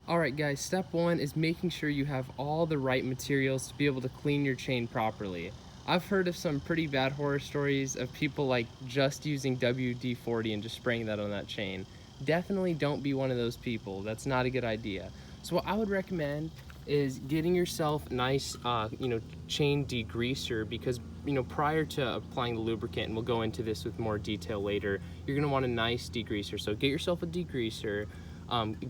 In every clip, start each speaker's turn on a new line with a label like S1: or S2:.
S1: All right, guys, step one is making sure you have all the right materials to be able to clean your chain properly. I've heard of some pretty bad horror stories of people like just using WD-40 and just spraying that on that chain. Definitely don't be one of those people. That's not a good idea. So what I would recommend is getting yourself a nice, chain degreaser, because prior to applying the lubricant, and we'll go into this with more detail later, you're gonna want a nice degreaser. So get yourself a degreaser,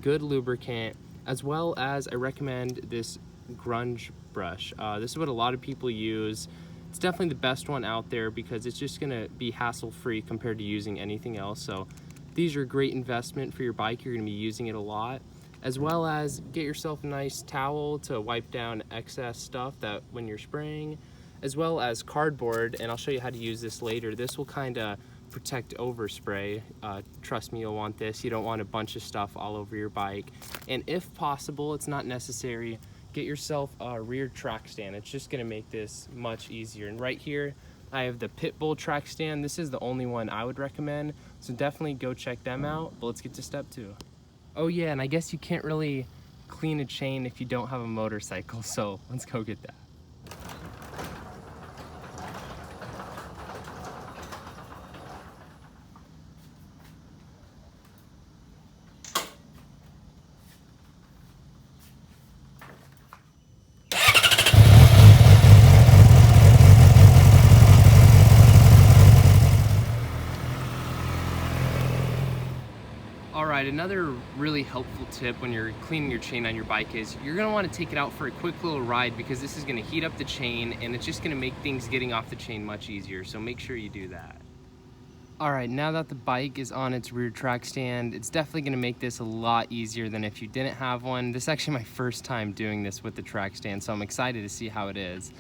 S1: good lubricant, as well as I recommend this grunge brush. This is what a lot of people use. It's definitely the best one out there because it's just gonna be hassle-free compared to using anything else. So these are a great investment for your bike. You're gonna be using it a lot. As well as get yourself a nice towel to wipe down excess stuff that when you're spraying, as well as cardboard, and I'll show you how to use this later. This will kind of protect overspray. Trust me, you'll want this. You don't want a bunch of stuff all over your bike. And if possible, it's not necessary, get yourself a rear track stand. It's just gonna make this much easier. And right here, I have the Pitbull track stand. This is the only one I would recommend, so definitely go check them out. But let's get to step two. Oh yeah, and I guess you can't really clean a chain if you don't have a motorcycle, so let's go get that. All right, another really helpful tip when you're cleaning your chain on your bike is you're gonna wanna take it out for a quick little ride, because this is gonna heat up the chain and it's just gonna make things getting off the chain much easier, so make sure you do that. All right, now that the bike is on its rear track stand, it's definitely gonna make this a lot easier than if you didn't have one. This is actually my first time doing this with the track stand, so I'm excited to see how it is.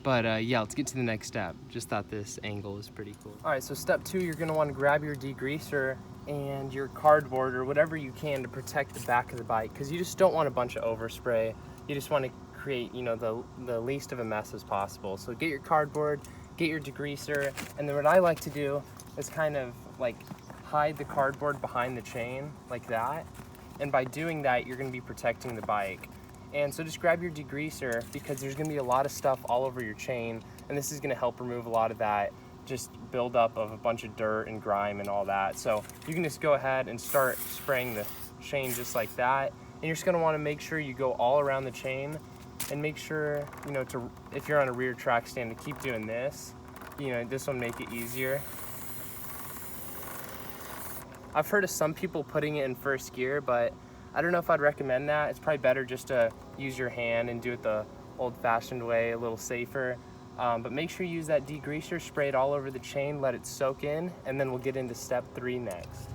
S1: But yeah, let's get to the next step. Just thought this angle was pretty cool. All right, so step two, you're gonna wanna grab your degreaser and your cardboard or whatever you can to protect the back of the bike, because you just don't want a bunch of overspray. You just wanna create, the least of a mess as possible. So get your cardboard, get your degreaser, and then what I like to do is kind of like hide the cardboard behind the chain like that. And by doing that, you're gonna be protecting the bike. And so just grab your degreaser, because there's gonna be a lot of stuff all over your chain, and this is gonna help remove a lot of that just buildup of a bunch of dirt and grime and all that. So you can just go ahead and start spraying the chain just like that. And you're just gonna wanna make sure you go all around the chain, and make sure, if you're on a rear track stand, to keep doing this. This will make it easier. I've heard of some people putting it in first gear, but I don't know if I'd recommend that. It's probably better just to use your hand and do it the old-fashioned way, a little safer. But make sure you use that degreaser, spray it all over the chain, let it soak in, and then we'll get into step three next.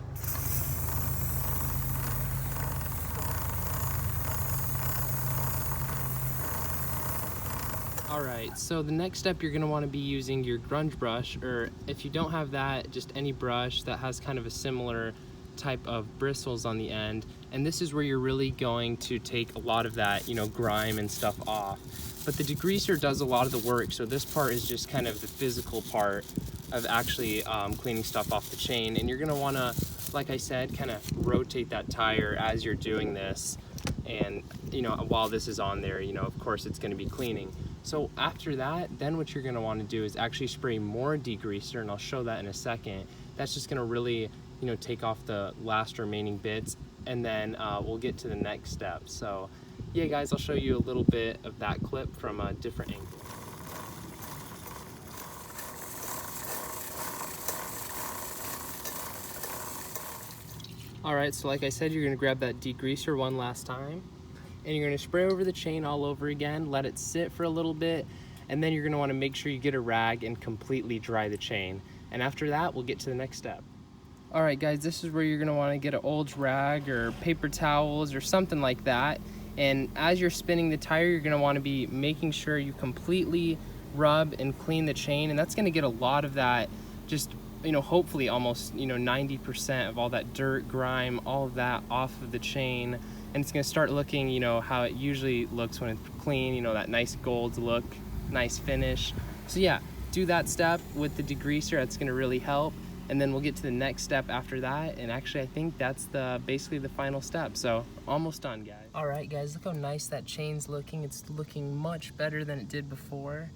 S1: All right, so the next step, you're gonna wanna be using your grunge brush, or if you don't have that, just any brush that has kind of a similar type of bristles on the end. And this is where you're really going to take a lot of that, grime and stuff off. But the degreaser does a lot of the work, so this part is just kind of the physical part of actually cleaning stuff off the chain. And you're gonna wanna, like I said, kind of rotate that tire as you're doing this. And while this is on there, of course it's gonna be cleaning. So after that, then what you're gonna wanna do is actually spray more degreaser, and I'll show that in a second. That's just gonna really, take off the last remaining bits, and then we'll get to the next step. So yeah, guys, I'll show you a little bit of that clip from a different angle. All right, so like I said, you're gonna grab that degreaser one last time, and you're gonna spray over the chain all over again, let it sit for a little bit, and then you're gonna wanna make sure you get a rag and completely dry the chain. And after that, we'll get to the next step. All right, guys, this is where you're gonna wanna get an old rag or paper towels or something like that. And as you're spinning the tire, you're gonna wanna be making sure you completely rub and clean the chain, and that's gonna get a lot of that, just hopefully almost 90% of all that dirt, grime, all of that off of the chain. And it's gonna start looking how it usually looks when it's clean, that nice gold look, nice finish. So yeah, do that step with the degreaser. That's gonna really help. and then we'll get to the next step after that. And actually I think that's basically the final step. So almost done, guys. All right, guys, look how nice that chain's looking. It's looking much better than it did before.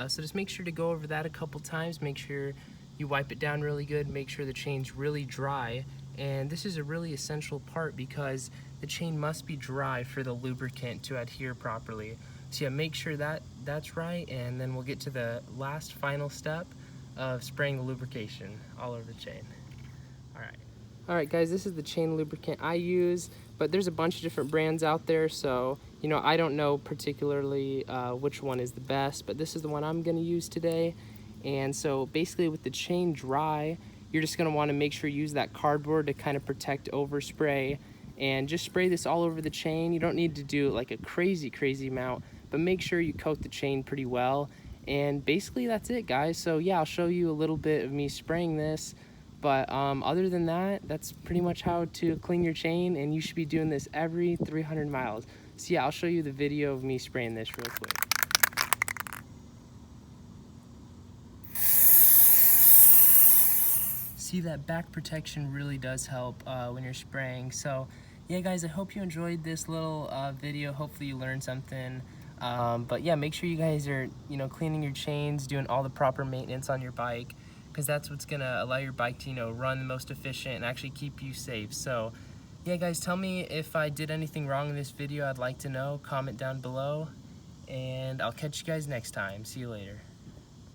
S1: So just make sure to go over that a couple times. Make sure you wipe it down really good. Make sure the chain's really dry. And this is a really essential part because the chain must be dry for the lubricant to adhere properly. So yeah, make sure that that's right, and then we'll get to the last final step of spraying the lubrication all over the chain. All right, guys, this is the chain lubricant I use, but there's a bunch of different brands out there, so you know, I don't know particularly which one is the best, but this is the one I'm gonna use today. And so basically with the chain dry, you're just gonna wanna make sure you use that cardboard to kind of protect overspray, and just spray this all over the chain. You don't need to do like a crazy amount, but make sure you coat the chain pretty well. And basically that's it, guys. So yeah, I'll show you a little bit of me spraying this, but other than that, that's pretty much how to clean your chain, and you should be doing this every 300 miles. So yeah, I'll show you the video of me spraying this real quick. See, that back protection really does help when you're spraying. So yeah, guys, I hope you enjoyed this little video. Hopefully you learned something. But yeah, make sure you guys are, you know, cleaning your chains, doing all the proper maintenance on your bike, because that's what's gonna allow your bike to, you know, run the most efficient and actually keep you safe. So yeah, guys, tell me if I did anything wrong in this video. I'd like to know. Comment down below, and I'll catch you guys next time. See you later.